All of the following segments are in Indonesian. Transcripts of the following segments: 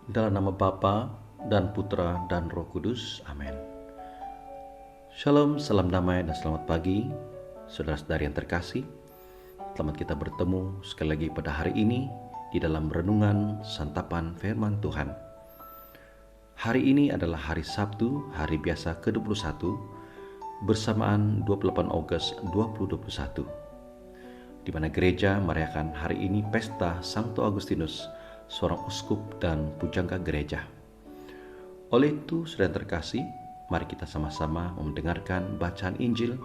Dalam nama Bapa dan Putra dan Roh Kudus. Amin. Shalom, salam damai dan selamat pagi, saudara-saudari yang terkasih. Selamat kita bertemu sekali lagi pada hari ini di dalam renungan santapan firman Tuhan. Hari ini adalah hari Sabtu, hari biasa ke-21, bersamaan 28 Agustus 2021, di mana gereja merayakan hari ini pesta Santo Agustinus, seorang uskup dan pujangga gereja. Oleh itu, saudara terkasih, mari kita sama-sama mendengarkan bacaan Injil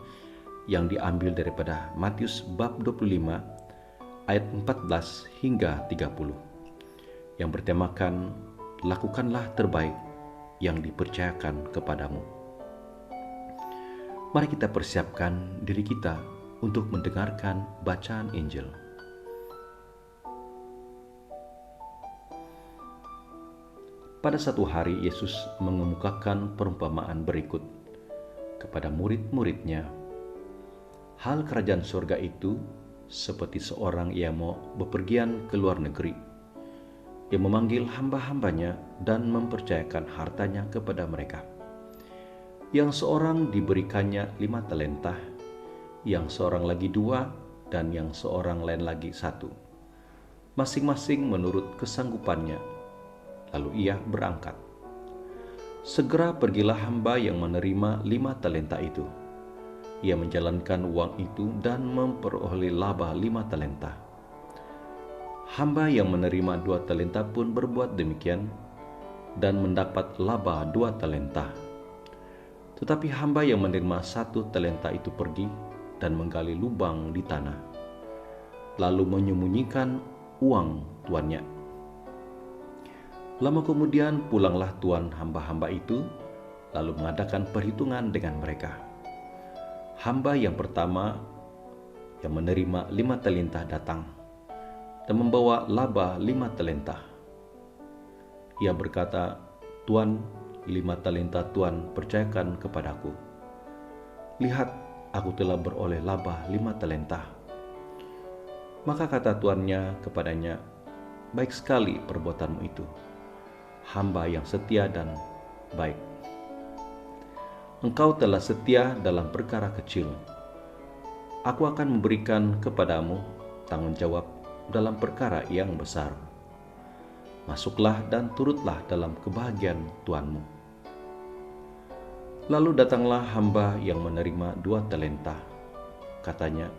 yang diambil daripada Matius bab 25 ayat 14 hingga 30 yang bertemakan lakukanlah terbaik yang dipercayakan kepadamu. Mari kita persiapkan diri kita untuk mendengarkan bacaan Injil. Pada satu hari Yesus mengemukakan perumpamaan berikut kepada murid-muridnya. Hal kerajaan surga itu seperti seorang yang mau bepergian ke luar negeri, yang memanggil hamba-hambanya dan mempercayakan hartanya kepada mereka. Yang seorang diberikannya 5 talenta, yang seorang lagi 2, dan yang seorang lain lagi 1, masing-masing menurut kesanggupannya. Lalu ia berangkat. Segera pergilah hamba yang menerima 5 talenta itu. Ia menjalankan uang itu dan memperoleh laba 5 talenta. Hamba yang menerima 2 talenta pun berbuat demikian dan mendapat laba 2 talenta. Tetapi hamba yang menerima 1 talenta itu pergi dan menggali lubang di tanah, lalu menyembunyikan uang tuannya. Lama kemudian pulanglah tuan hamba-hamba itu, lalu mengadakan perhitungan dengan mereka. Hamba yang pertama yang menerima 5 talenta datang dan membawa laba 5 talenta. Ia berkata, "Tuan, 5 talenta Tuan percayakan kepadaku. Lihat, aku telah beroleh laba 5 talenta." Maka kata tuannya kepadanya, "Baik sekali perbuatanmu itu, hamba yang setia dan baik. Engkau telah setia dalam perkara kecil. Aku akan memberikan kepadamu tanggung jawab dalam perkara yang besar. Masuklah dan turutlah dalam kebahagiaan Tuanmu." Lalu datanglah hamba yang menerima 2 talenta. Katanya,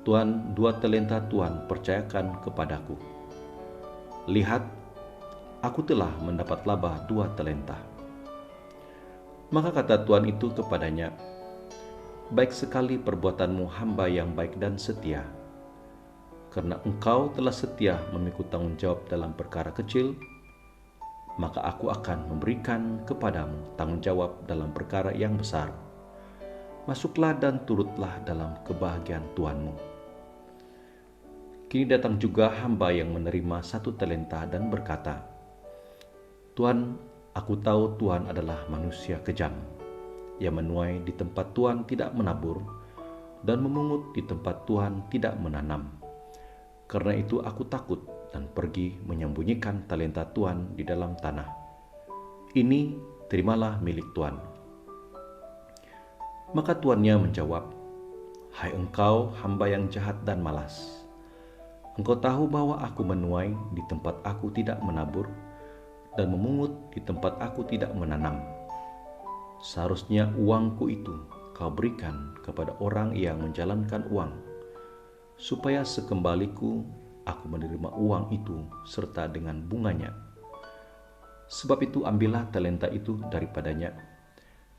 "Tuan, 2 talenta Tuan percayakan kepadaku. Lihat, aku telah mendapat laba 2 talenta." Maka kata tuan itu kepadanya, "Baik sekali perbuatanmu, hamba yang baik dan setia. Karena engkau telah setia memikul tanggung jawab dalam perkara kecil, maka aku akan memberikan kepadamu tanggung jawab dalam perkara yang besar. Masuklah dan turutlah dalam kebahagiaan Tuanmu." Kini datang juga hamba yang menerima 1 talenta dan berkata, "Tuan, aku tahu Tuan adalah manusia kejam, yang menuai di tempat Tuan tidak menabur dan memungut di tempat Tuan tidak menanam. Karena itu aku takut dan pergi menyembunyikan talenta Tuan di dalam tanah. Ini terimalah milik Tuan." Maka tuannya menjawab, "Hai engkau hamba yang jahat dan malas. Engkau tahu bahwa aku menuai di tempat aku tidak menabur dan memungut di tempat aku tidak menanam. Seharusnya uangku itu kau berikan kepada orang yang menjalankan uang, supaya sekembaliku aku menerima uang itu serta dengan bunganya. Sebab itu ambillah talenta itu daripadanya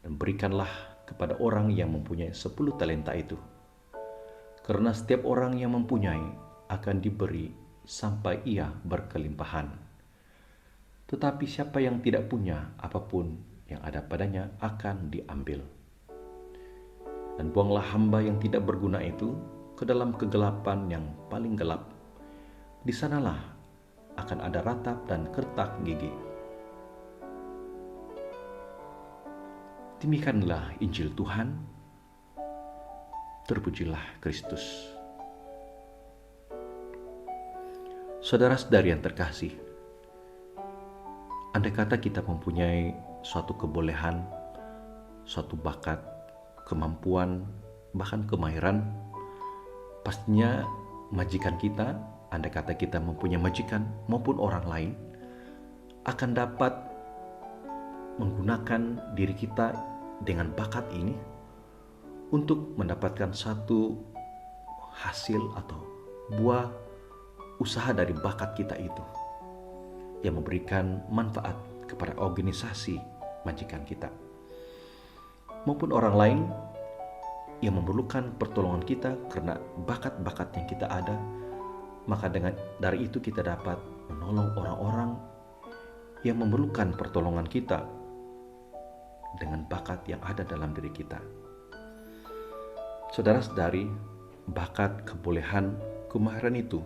dan berikanlah kepada orang yang mempunyai 10 talenta itu. Karena setiap orang yang mempunyai akan diberi sampai ia berkelimpahan. Tetapi siapa yang tidak punya, apapun yang ada padanya akan diambil. Dan buanglah hamba yang tidak berguna itu ke dalam kegelapan yang paling gelap. Di sanalah akan ada ratap dan kertak gigi." Demikianlah Injil Tuhan. Terpujilah Kristus. Saudara-saudari yang terkasih, Andai kata kita mempunyai suatu kebolehan, suatu bakat, kemampuan, bahkan kemahiran, pastinya majikan kita, andai kata kita mempunyai majikan maupun orang lain, akan dapat menggunakan diri kita dengan bakat ini untuk mendapatkan satu hasil atau buah usaha dari bakat kita itu yang memberikan manfaat kepada organisasi majikan kita maupun orang lain yang memerlukan pertolongan kita karena bakat-bakat yang kita ada. Maka dari itu kita dapat menolong orang-orang yang memerlukan pertolongan kita dengan bakat yang ada dalam diri kita. Saudara-saudari, bakat, kebolehan, kemahiran itu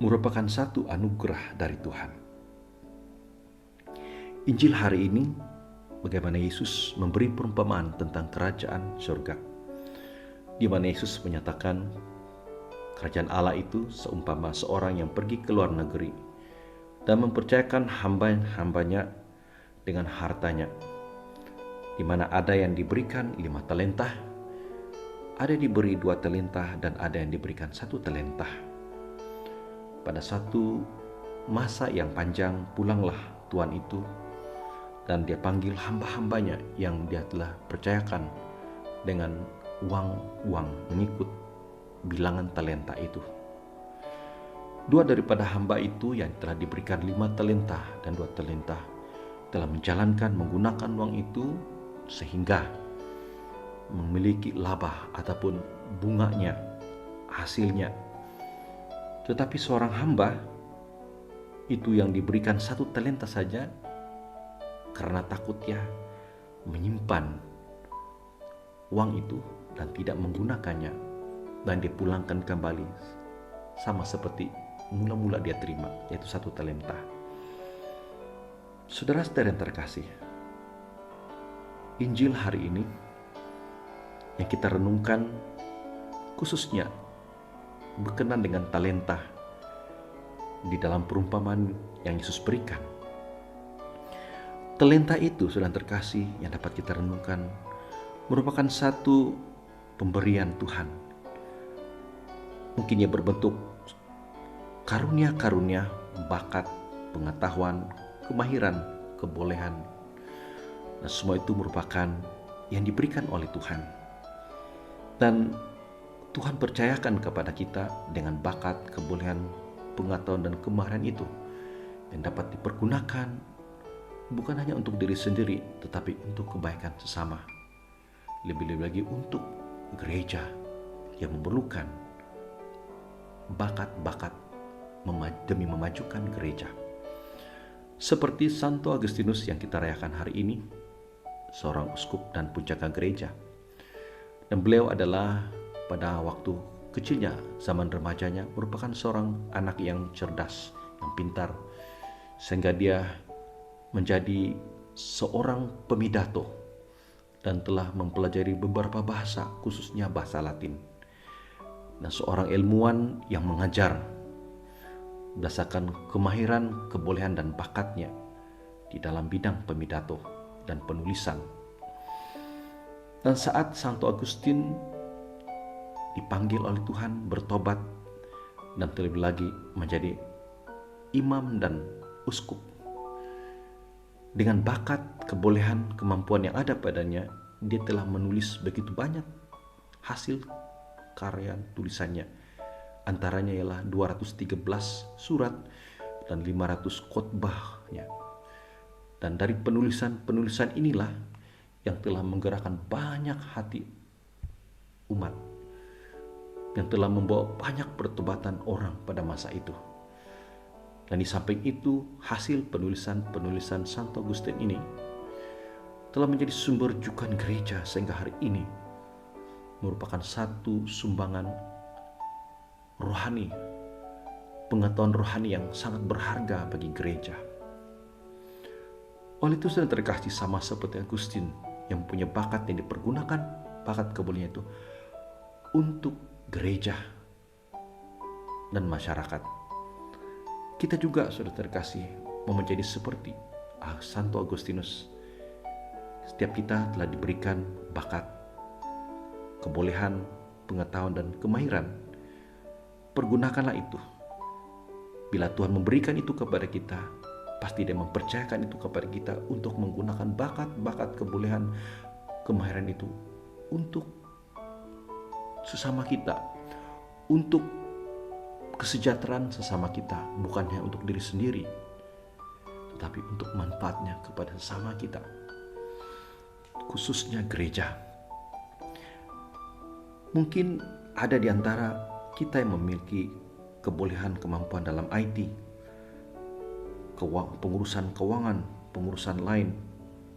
merupakan satu anugerah dari Tuhan. Injil hari ini, bagaimana Yesus memberi perumpamaan tentang kerajaan surga, di mana Yesus menyatakan kerajaan Allah itu seumpama seorang yang pergi ke luar negeri dan mempercayakan hamba-hambanya dengan hartanya, di mana ada yang diberikan 5 talenta, ada yang diberi 2 talenta, dan ada yang diberikan 1 talenta. Pada satu masa yang panjang pulanglah Tuhan itu dan dia panggil hamba-hambanya yang dia telah percayakan dengan uang mengikut bilangan talenta itu. 2 daripada hamba itu yang telah diberikan 5 talenta dan 2 talenta telah menjalankan menggunakan uang itu sehingga memiliki laba ataupun bunganya, hasilnya. Tetapi seorang hamba itu yang diberikan 1 talenta saja, karena takutnya menyimpan uang itu dan tidak menggunakannya, dan dipulangkan kembali sama seperti mula-mula dia terima, yaitu 1 talenta. Saudara-saudara yang terkasih, Injil hari ini yang kita renungkan khususnya berkenan dengan talenta di dalam perumpamaan yang Yesus berikan. Talenta itu, saudara terkasih, yang dapat kita renungkan merupakan satu pemberian Tuhan. Mungkin ia berbentuk karunia-karunia, bakat, pengetahuan, kemahiran, kebolehan. Nah, semua itu merupakan yang diberikan oleh Tuhan. Dan Tuhan percayakan kepada kita dengan bakat, kebolehan, pengetahuan, dan kemahiran itu yang dapat dipergunakan bukan hanya untuk diri sendiri, tetapi untuk kebaikan sesama. Lebih-lebih lagi untuk gereja yang memerlukan bakat-bakat demi memajukan gereja. Seperti Santo Agustinus yang kita rayakan hari ini, seorang uskup dan penjaga gereja. Dan beliau adalah pada waktu kecilnya, zaman remajanya, merupakan seorang anak yang cerdas, yang pintar, sehingga dia menjadi seorang pemidato dan telah mempelajari beberapa bahasa, khususnya bahasa Latin. Dan seorang ilmuwan yang mengajar berdasarkan kemahiran, kebolehan, dan bakatnya di dalam bidang pemidato dan penulisan. Dan saat Santo Agustin dipanggil oleh Tuhan bertobat dan terlebih lagi menjadi imam dan uskup, dengan bakat, kebolehan, kemampuan yang ada padanya, dia telah menulis begitu banyak hasil karya tulisannya. Antaranya ialah 213 surat dan 500 khotbahnya. Dan dari penulisan-penulisan inilah yang telah menggerakkan banyak hati umat, yang telah membawa banyak pertobatan orang pada masa itu. Dan di samping itu, hasil penulisan-penulisan Santo Agustin ini telah menjadi sumber rujukan gereja sehingga hari ini merupakan satu sumbangan rohani, pengetahuan rohani yang sangat berharga bagi gereja. Oleh itu, sudah terkasih, sama seperti Agustin yang punya bakat yang dipergunakan, bakat kebolehan itu untuk gereja dan masyarakat. Kita juga, sudah terkasih, mau menjadi seperti Santo Agustinus. Setiap kita telah diberikan bakat, kebolehan, pengetahuan, dan kemahiran. Pergunakanlah itu. Bila Tuhan memberikan itu kepada kita, pasti Dia mempercayakan itu kepada kita untuk menggunakan bakat-bakat, kebolehan, kemahiran itu untuk sesama kita, untuk kesejahteraan sesama kita, bukan hanya untuk diri sendiri, tetapi untuk manfaatnya kepada sesama kita, khususnya gereja. Mungkin ada di antara kita yang memiliki kebolehan, kemampuan dalam IT, pengurusan keuangan, pengurusan lain,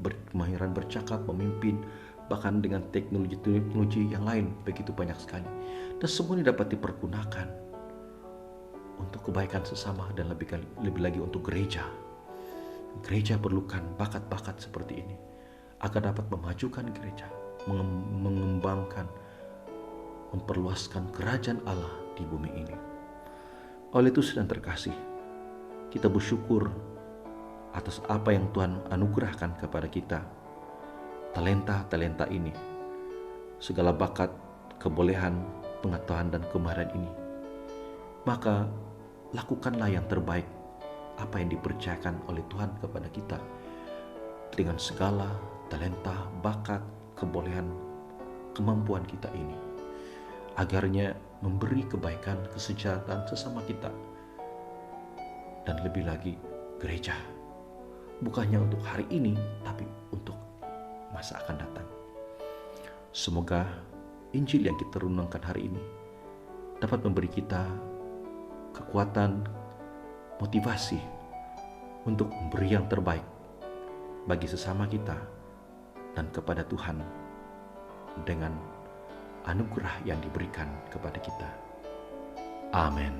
kemahiran bercakap, memimpin, bahkan dengan teknologi yang lain, begitu banyak sekali. Dan semuanya dapat dipergunakan untuk kebaikan sesama dan lebih lagi untuk gereja. Gereja perlukan bakat-bakat seperti ini agar dapat memajukan gereja, mengembangkan, memperluaskan kerajaan Allah di bumi ini. Oleh itu, sedang terkasih, kita bersyukur atas apa yang Tuhan anugerahkan kepada kita. Talenta-talenta ini, segala bakat, kebolehan, pengetahuan, dan kemahiran ini. Maka lakukanlah yang terbaik, apa yang dipercayakan oleh Tuhan kepada kita, dengan segala talenta, bakat, kebolehan, kemampuan kita ini, agarnya memberi kebaikan, kesejahteraan sesama kita, dan lebih lagi gereja. Bukannya untuk hari ini, tapi untuk masa akan datang. Semoga Injil yang kita renungkan hari ini dapat memberi kita kekuatan, motivasi untuk memberi yang terbaik bagi sesama kita dan kepada Tuhan dengan anugerah yang diberikan kepada kita. Amin.